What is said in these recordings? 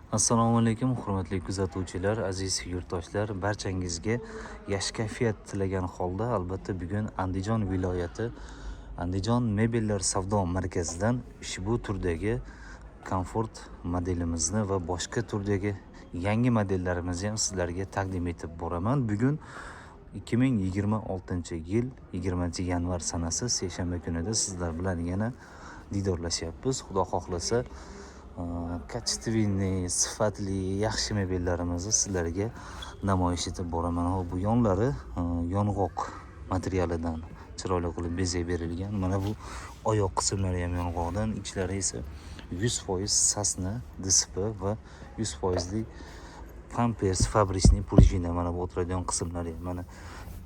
Assalomu alaykum, hurmatli kuzatuvchilar, aziz yurtdoshlar, barchangizga yaxshi kayfiyat tilagan holda, albatta bugun Andijon viloyati Andijon mebellar savdo markazidan ushbu turdagi komfort modelimizni va boshqa turdagi yangi modellarimizni ham sizlarga taqdim etib boraman. Bugun 2026-yil 20-yanvar sanasi seshanba kunida sizlar bilan yana diydorlashyapmiz. Xudo xohlasa kачественный, sifatli, yaxshi mebellarimizni sizlarga namoyish etib boraman. Bu yonlari yong'oq materialidan chiroyli qilib bezak berilgan. Mana bu oyoq qismlari ham yong'oqdan, ichlari esa 100% sasna, disp va 100% pampers fabrichniy prujina. Mana bu o'tiradigan qismlari ham mana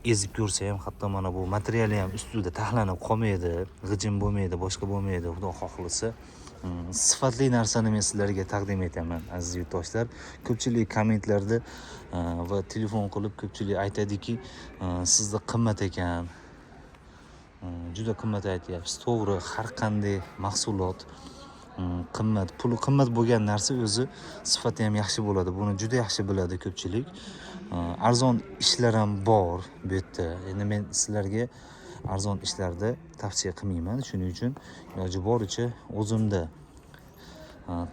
ezib ko'rsa ham, hatto mana bu materiali ham ustida taxlanib qolmaydi, g'ijim bo'lmaydi, boshqa bo'lmaydi. Xudo xohlasa sifatli narsani men sizlarga taqdim etaman, aziz yurtdoshlar. Ko'pchilik kommentlarda va telefon qilib ko'pchilik aytadiki, sizda qimmat ekan, juda qimmat aytyapsiz. To'g'ri, har qanday mahsulot qimmat, puli qimmat bo'lgan narsa o'zi sifati ham yaxshi bo'ladi. Buni juda yaxshi biladi ko'pchilik. Arzon ishlar ham bor bu yerda. Endi men sizlarga arzon ishlarda tavsiya qilmayman. Shuning uchun iloji boricha o'zimda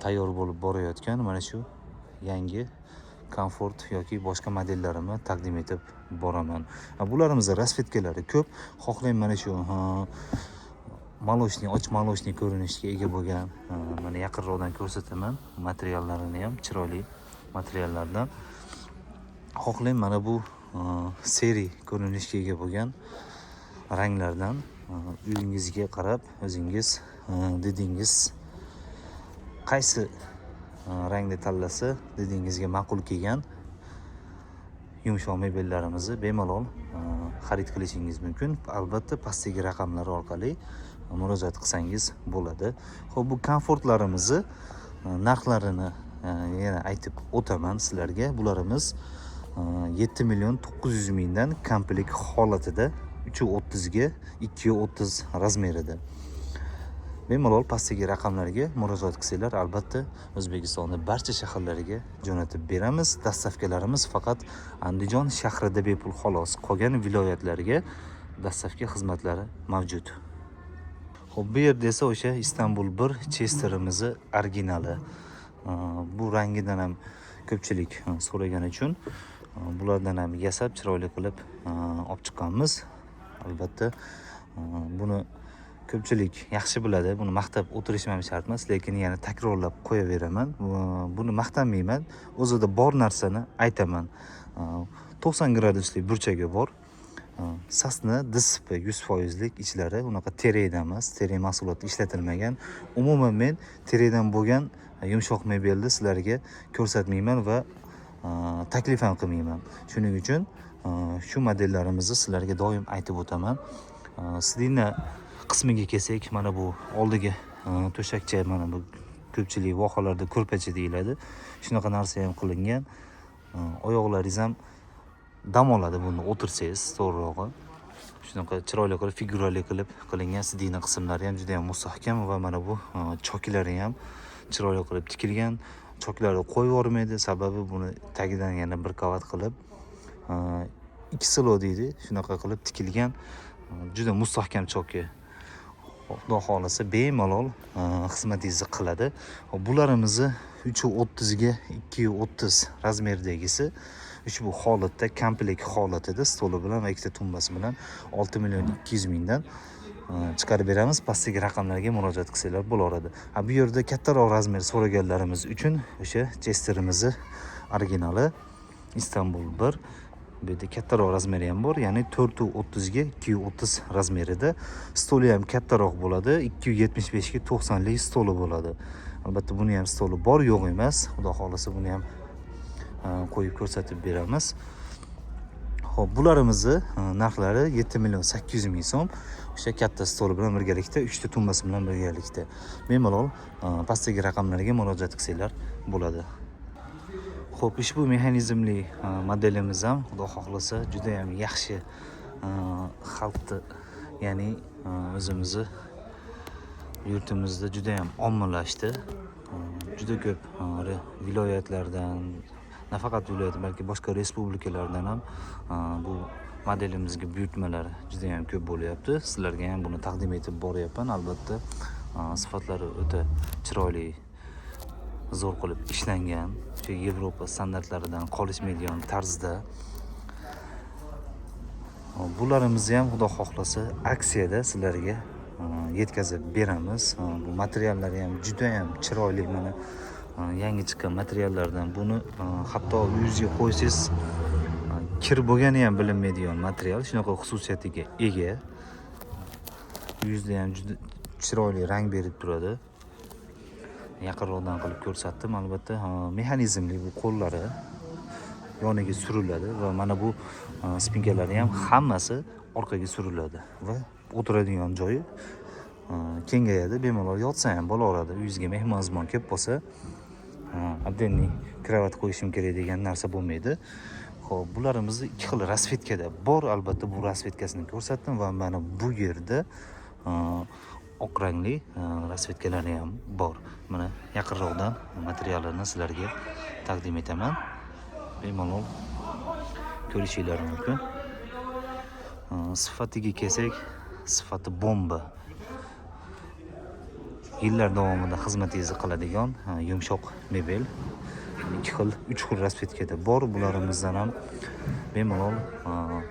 tayyor bo'lib borayotgan mana shu yangi komfort yoki boshqa modellarimni taqdim etib boraman. Bularimiz rasvetkalari ko'p. Xohlayman mana shu maloshniy, och maloshniy ko'rinishga ega bo'lgan. Mana yaqinroqdan ko'rsataman. Materiallarini ham chiroyli materiallardan. Xohlayman mana bu seri ko'rinishga ega bo'lgan ranglardan uyingizga qarab o'zingiz dedingiz qaysi rangni tanlasa dedingizga ma'qul kelgan yumshoq mebellarimizni bemalol xarid qilishingiz mumkin. Albatta pastdagi raqamlar orqali murojaat qilsangiz bo'ladi. Xo'p, bu komfortlarimizni narxlarini yana aytib o'taman sizlarga. Bularimiz 7.900.000 dan komplekt holatida 330 ga 230 razmerida. Bemalol pastdagi raqamlarga murojaat qilsanglar, albatta O'zbekistonda barcha shaharlariga jo'natib beramiz. Dastavkalarimiz faqat Andijon shahrida bepul xolos. Qolgan viloyatlarga dastavka xizmatlari mavjud. Xo'p, bu yerda esa o'sha Istanbul 1 Chesterimizni originali. Bu rangidan ham ko'pchilik so'ragan uchun bulardan ham yasab chiroyli qilib olib chiqqanmiz. Albatta buni ko'pchilik yaxshi biladi. Buni maqtab o'tirishim ham shart emas, lekin yana takrorlab qo'yaveraman. Buni maqtamayman. O'zida bor narsani aytaman. 90 graduslik burchagi bor. Sasna disp 100%lik, ichlari unaqa teredan emas, tere mahsuloti ishlatilmagan. Umuman men teredan bo'lgan yumshoq mebelni sizlarga ko'rsatmayman va taklif ham qilmayman. Shuning uchun shu modellarimizni sizlarga doim aytib o'taman. Sidina qismiga kelsak, mana bu oldiga to'shakcha, mana bu ko'pchilik vohalarda ko'rpacha deyiladi. Shunaqa narsa ham qilingan. Oyoqlaringiz ham dam oladi buni o'tirsangiz, to'g'rirog'i. Shunaqa chiroyli qilib figurali qilib qilingan. Sidina qismlari ham juda ham mustahkam va mana bu choklari ham chiroyli qilib tikilgan. Choklari qo'yib yormaydi, sababi buni tagidan yana bir qavat qilib 2 silo deydi, shunaqa qilib tikilgan. Juda mustahkam choki. Xudo xolasa bemalol xizmatingizni qiladi. Bularimizni 330 ga 230 razmerdagisi ushbu holatda komplekt holatida stoli bilan va ikkita tumbasi bilan 6.200.000 dan chiqarib beramiz. Pastdagi raqamlarga murojaat qilsanglar bo'laveradi. Bu yerda kattaroq razmer so'raganlarimiz uchun o'sha Chesterimizni originali Istanbul 1. Bu yerda kattaroq razmeri ham bor, ya'ni 430 ga 230 razmerida. Stoli ham kattaroq bo'ladi, 275 ga 90 lik stoli bo'ladi. Albatta buni ham stoli bor, yo'q emas. Xudo xolasa buni ham qo'yib ko'rsatib beramiz. Xo'p, bularimizni narxlari 7.800.000 so'm. O'sha katta stol bilan birgalikda, 3 ta tumbasi bilan birgalikda. Bemalol pastdagi raqamlarga murojaat qilsanglar bo'ladi. Xo'p, ushbu mexanizmli modelimiz ham xudo xohlasa juda ham yaxshi xalqni, ya'ni o'zimizni yurtimizda juda ham ommalashdi. juda ko'p viloyatlardan, nafaqat viloyat balki boshqa respublikalardan ham bu modelimizga buyurtmalar juda ham ko'p bo'lyapti. Sizlarga ham buni taqdim etib boryapman. Albatta sifatlari o'ta chiroyli, zo'r qilib ishlangan, o'sha Yevropa standartlaridan qolishmaydigan tarzda. Bularimizni ham xudo xohlasa aksiyada sizlarga yetkazib beramiz. Bu materiallari ham juda ham chiroyli, mana yangi chiqqan materiallardan. Buni hatto uyingizga qo'ysangiz kir bo'lgani ham bilinmaydigan material, shunaqa xususiyatiga ega. Uyingizda ham juda chiroyli rang berib turadi. Yaqinroqdan qilib ko'rsatdim. Albatta mexanizmli bu qo'llari yoniga suriladi va mana bu spinkalari ham hammasi orqaga suriladi va o'tiradigan joyi kengayadi. Bemalol yotsa ham bo'laveradi. Uyingizga mehmon kelib qolsa, отдельный kravat qo'yishim kerak degan narsa bo'lmaydi. Xo'p, bularimizni ikki xil rasvetkada bor. Albatta bu rasvetkasini ko'rsatdim va mana bu yerda oq rangli rasvetkalari ham bor. Mana yaqinroqdan materiallarni sizlarga taqdim etaman. Bemalol ko'rishingiz mumkin. Sifatiga kelsak, sifati bomba. Yillar davomida xizmatingizni qiladigan yumshoq mebel. Ikki xil, uch xil rasvetkada bor. Bularimizdan ham bemalol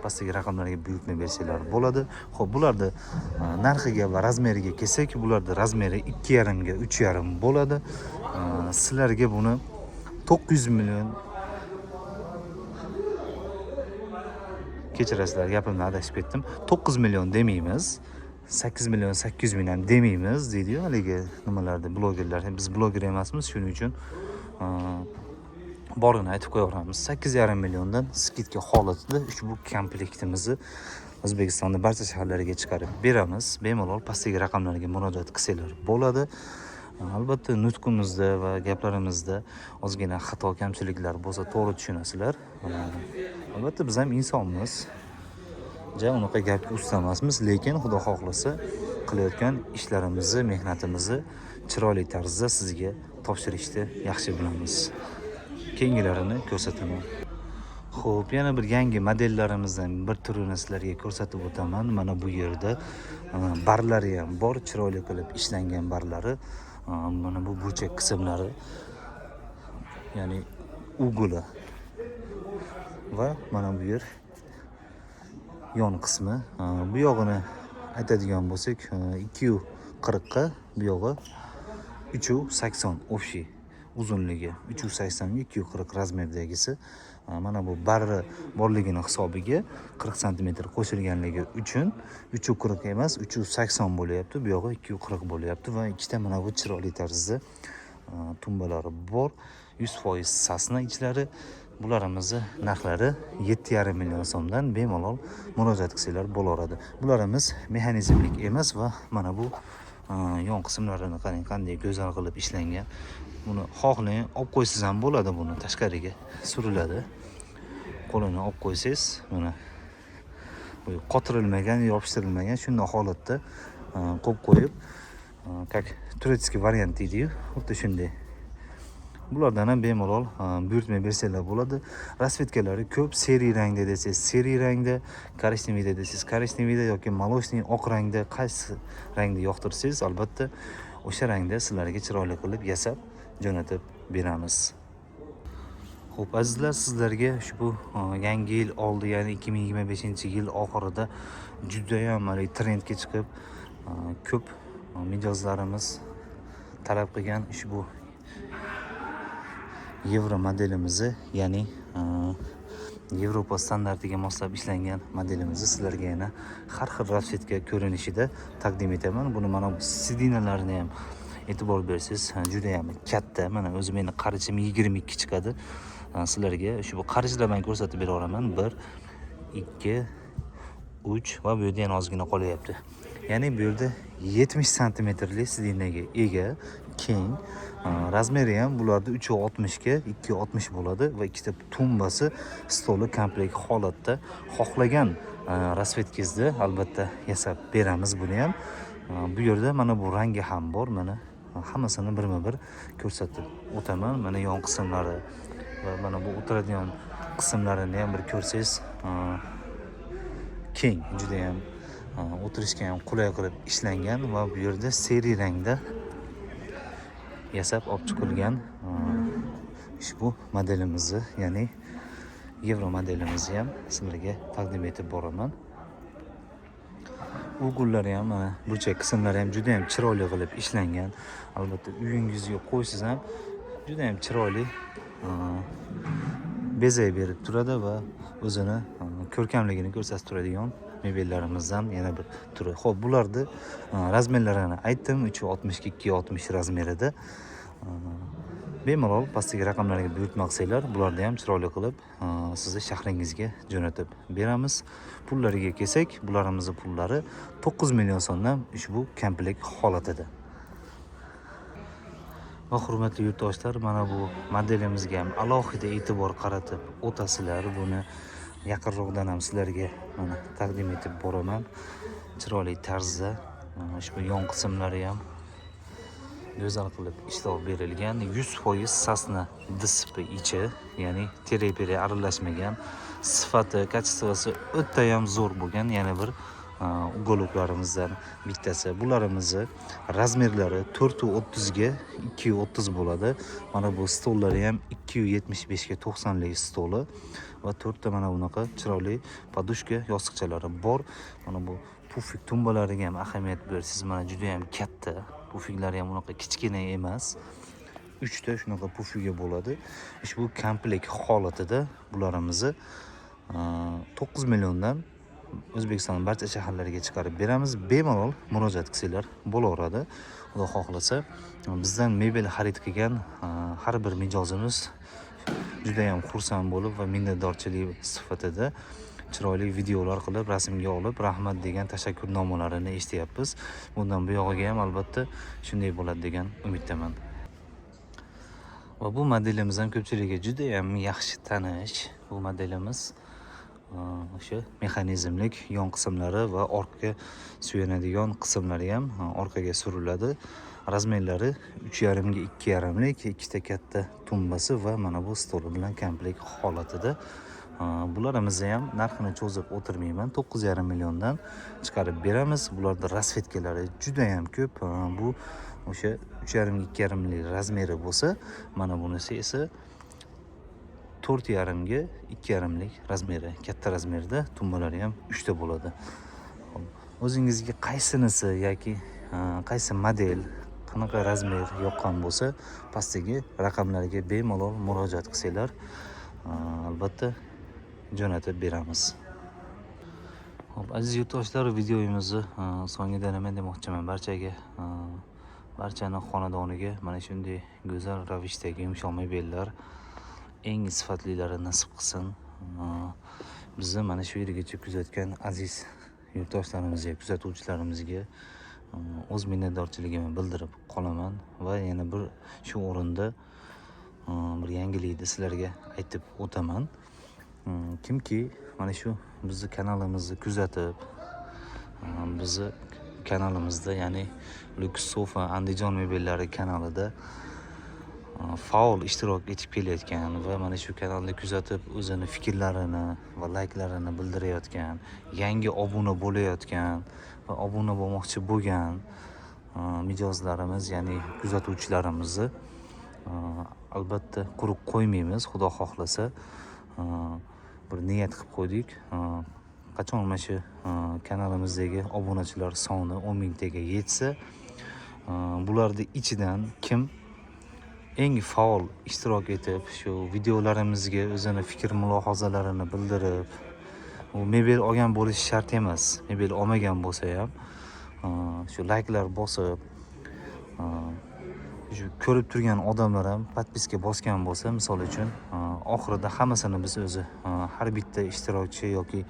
pastdagi raqamlarga buyurtma bersanglar bo'ladi. Xo'p, bularda narxiga va razmeriga kelsak, bularda razmeri 2,5 ga 3,5 bo'ladi. Sizlarga buni 900 million, kechirasizlar, gapimni adashib ketdim. 9 million demaymiz. 8 million 800 ming ham demaymiz deydi-yu haligi nimalarda blogerlar. Biz bloger emasmiz, shuning uchun borini aytib qo'yaveramiz. 8,5 milliondan skidka holatida ushbu komplektimizni O'zbekistonning barcha shaharlariga chiqarib beramiz. Bemalol pastdagi raqamlarga murojaat qilsanglar bo'ladi. Albatta nutqimizda va gaplarimizda ozgina xato kamchiliklar bo'lsa to'g'ri tushunasizlar. Albatta biz ham insonmiz. Unaqa gapga usta emasmiz, lekin xudo xohlasa qilayotgan ishlarimizni, mehnatimizni chiroyli tarzda sizga topshirishni yaxshi bilamiz. Keyingilarini ko'rsataman. Xo'p, yana bir yangi modellarimizdan bir turini sizlarga ko'rsatib o'taman. Mana bu yerda barlari ham bor, chiroyli qilib ishlangan barlari. Mana bu burchak qismlari, ya'ni ugli va mana bu yer yon qismi. Bu yog'ini aytadigan bo'lsak, 240 ga, bu yog'i 380 общий uzunligi 380 ga 240 razmerdagisi. Mana bu barri borligini hisobiga 40 cm qo'shilganligi uchun 340 emas 380 bo'lyapti. Bu yog'i 240 bo'lyapti va ikkita mana bu chiroyli tarzda tumbalari bor. 100% sasna ichlari. Bularimizni narxlari 7,5 million so'mdan bemalol murojaat qilsanglar bo'laveradi. Bularimiz mexanizmlik emas va mana bu yon qismlarini qarang, qanday go'zal qilib ishlangan. Buni xohlang olib qo'ysangiz ham bo'ladi, buni tashqariga suriladi. Qo'lini olib qo'ysangiz, mana bu qotirilmagan, yopishtirilmagan shunday holatda qo'yib qo'yib, как turetskiy variant deydi-yu, xuddi shunday. Bulardan ham bemalol buyurtma bersanglar bo'ladi. Rasvetkalari ko'p, seriy rangda desangiz, seriy rangda, korishnemiyda desangiz, korishnemiyda yoki молочный oq rangda, qaysi rangda yoqtirsangiz, albatta o'sha rangda sizlarga chiroyli qilib yasab jo'natib beramiz. Xo'p, azizlar, sizlarga ushbu yangi yil oldi, ya'ni 2025-yil oxirida juda ham trendga chiqib, ko'p mijozlarimiz talab qilgan ushbu Yevro modelimizni, ya'ni Yevropa standartiga moslab ishlangan modelimizni sizlarga yana har xil rasvetka ko'rinishida taqdim etaman. Buni mana bu sidinalarini ham e'tibor bersangiz juda ham katta. Mana o'zi meni qarichim 22 chiqadi. Sizlarga ushbu qarichlardan ko'rsatib beraveraman. 1, 2, 3 va bu yerda yana ozgina qolyapti. Ya'ni bu yerda 70 santimetrli sidinaga ega, keng. Razmeri ham bularda 360 ga 260 bo'ladi va ikkita tumbasi stoli komplekt holatda. Xohlagan rasvetkangizda albatta yasab beramiz buni ham. Bu yerda mana bu rangi ham bor. Mana hammasini birma-bir ko'rsatib o'taman. Mana yon qismlari va mana bu o'tiradigan qismlarini ham bir ko'rsangiz, keng, juda ham o'tirishga ham qulay qilib ishlangan va bu yerda seri rangda yasab olib chiqilgan ushbu modelimizni, ya'ni Yevro modelimizni ham sizlarga taqdim etib boraman. Ugullari ham mana burchak qismlari ham juda ham chiroyli qilib ishlangan. Albatta uyingizga qo'ysiz ham juda ham chiroyli bezak berib turadi va o'zini ko'rkamligini ko'rsatib turadigan mebellarimizdan yana bir turi. Xo'p, bularni razmerlarini aytdim, 360 ga 260 razmerida. Bemalol pastdagi raqamlarga buyurtma qilsanglar, bularni ham chiroyli qilib sizni shahringizga jo'natib beramiz. Pullariga kelsak, bularimizni pullari 9 million so'mdan ushbu komplekt holatida. Va hurmatli yurtdoshlar, mana bu modelimizga ham alohida e'tibor qaratib o'tasizlar. Buni yaqinroqdan ham sizlarga mana taqdim etib boraman. Chiroyli tarzda ushbu yon qismlari ham go'zal qilib ishlov berilgan. 100% sasna dispi ichi, ya'ni terepere aralashmagan. Sifati, kачествоsi o'ta ham zo'r bo'lgan. Yana bir ugoloklarimizdan bittasi. Bularimizni razmerlari 430 ga 230 bo'ladi. Mana bu stollari ham 275 ga 90 lik stoli va 4 ta mana bunaqa chiroyli podushka yostiqchalari bor. Mana bu pufik tumbalariga ham ahamiyat bersiz. Mana juda ham katta. Pufiklari ham unaqa kichkina emas. 3 ta shunaqa pufiga bo'ladi. Ushbu komplekt holatida bularimizni 9 milliondan O'zbekiston barcha shaharlariga chiqarib beramiz. Bemalol murojaat qilsanglar bo'laveradi. Xudo xohlasa, bizdan mebel xarid qilgan har bir mijozimiz juda ham xursand bo'lib va minnatdorchilik sifatida chiroyli videolar qilib, rasmga olib, rahmat degan tashakkurnomalarini eshityapmiz. Bundan buyog'iga ham albatta shunday bo'ladi degan umiddaman. Va bu modelimiz ham ko'pchilikga juda ham yaxshi tanish. Bu modelimiz o'sha mexanizmlik yon qismlari va orqaga suyanadigan qismlari ham orqaga suriladi. Razmerlari 3,5 ga 2,5 lik, ikkita katta tumbasi va mana bu stoli bilan komplekt holatida. Bularimizni ham narxini cho'zib o'tirmayman. 9,5 milliondan chiqarib beramiz. Bularda rasvetkalari juda ham ko'p. Bu o'sha 3,5 ga 2,5 lik razmeri bo'lsa, mana bunisi esa 4,5 ga 2,5 lik razmeri. Katta razmerda tumbalari ham 3 ta bo'ladi. O'zingizga qaysinisi yoki qaysi model, qanaqa razmer yoqqan bo'lsa, pastdagi raqamlarga bemalol murojaat qilsanglar, albatta jo'natib beramiz. Xo'p, aziz yurtdoshlar, videomizni so'ngidan nima demoqchiman barchaga, barchani xonadoniga mana shunday go'zal ravishdagi yumshoq mebellar eng sifatlilari nasib qilsin. Bizni mana shu yergacha kuzatgan aziz yurtdoshlarimizga, kuzatuvchilarimizga o'z minnatdorchiligimni bildirib qolaman va yana bir shu o'rinda bir yangilikni sizlarga aytib o'taman. Kimki mana shu bizni kanalimizni kuzatib, bizni kanalimizda, ya'ni Lux Sofa Andijon mebellari kanalida faol ishtirok etib kelayotgan va mana shu kanalni kuzatib o'zini fikrlarini va layklarini bildirayotgan, yangi obuna bo'layotgan va obuna bo'lmoqchi bo'lgan mijozlarimiz, ya'ni kuzatuvchilarimizni albatta quruq qo'ymaymiz. Xudo xohlasa, bir niyat qilib qo'ydik. Qachon mana shu kanalimizdagi obunachilar soni 10 mingtaga yetsa, bularning ichidan kim eng faol ishtirok etib, shu videolarimizga o'zini fikr mulohazalarini bildirib, u mebel olgan bo'lishi shart emas. Mebel olmagan bo'lsa ham shu layklar bosib, shu ko'rib turgan odamlar ham podpiska bosgan bo'lsa, misol uchun, oxirida hammasini biz o'zi har bitta ishtirokchi yoki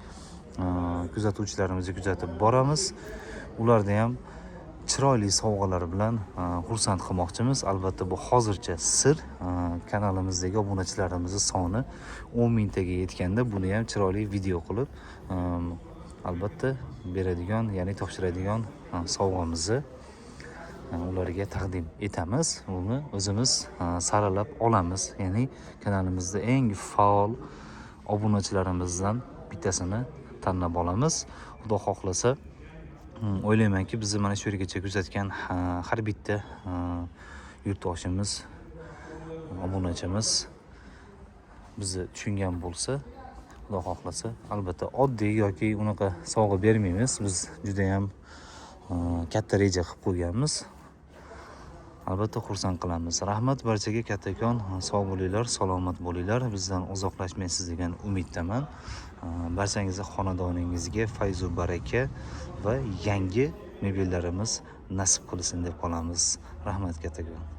kuzatuvchilarimizni kuzatib boramiz. Ularda ham chiroyli sovg'alar bilan xursand qilmoqchimiz. Albatta bu hozircha sir. Kanalimizdagi obunachilarimizni soni 10 mingtaga yetganda buni ham chiroyli video qilib albatta beradigan, ya'ni topshiradigan sovg'amizni ularga taqdim etamiz. Uni o'zimiz saralab olamiz. Ya'ni kanalimizda eng faol obunachilarimizdan bittasini tanlab olamiz. Xudo xohlasa, o'ylaymanki, bizni mana shu yergacha kuzatgan har bitta yurtdoshimiz, obunachimiz bizni tushungan bo'lsa, Xudo xohlasa, albatta oddiy yoki unaqa sovg'a bermaymiz. Biz juda ham katta reja qilib qo'yganmiz. Albatta xursand qilamiz. Rahmat barchaga kattakon. Sog' bo'linglar, salomat bo'linglar. Bizdan uzoqlashmaysiz degan umiddaman. Barchangizga, xonadoningizga fayz va baraka va yangi mebellarimiz nasib qilsin deb qolamiz. Rahmat kattakon.